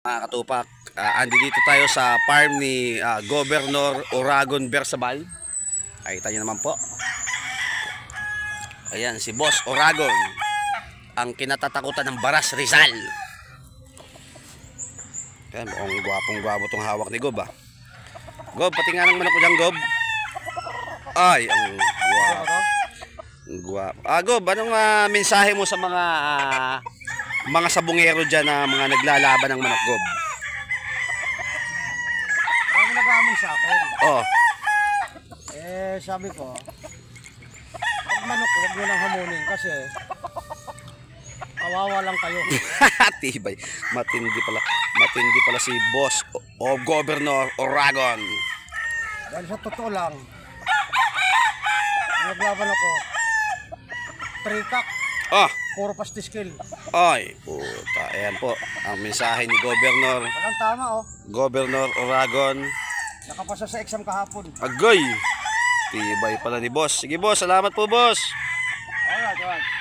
Mga katupak, andi dito tayo sa farm ni Governor Oragon Bersabal. Nakita nyo naman po. Ayan, si Boss Oragon, ang kinatatakutan ng Baras Rizal. Ayan, mukhang gwapong-gwapo itong hawak ni Gob Gob, pati nga ng manok ko dyan, Gob. Ay, ang gwapo. Gob, anong mensahe mo sa mga sabungero dyan na mga naglalaban ng manok, Gob? Ano nag-aamon sa akin? Oh. Sabi ko, pag manok, huwag nyo nang hamunin kasi kawawa lang kayo. Tibay. Matindi pala si Boss o Governor Oragon. Dahil sa totoo lang, naglaban ako, trikak, puro pastiskil. Ay, puta. Ayan po, ang mensahe ni Governor. Walang tama Governor Oragon. Nakapasa sa exam kahapon. Agoy! Tibay pala ni Boss. Sige, Boss. Salamat po, Boss. Alright.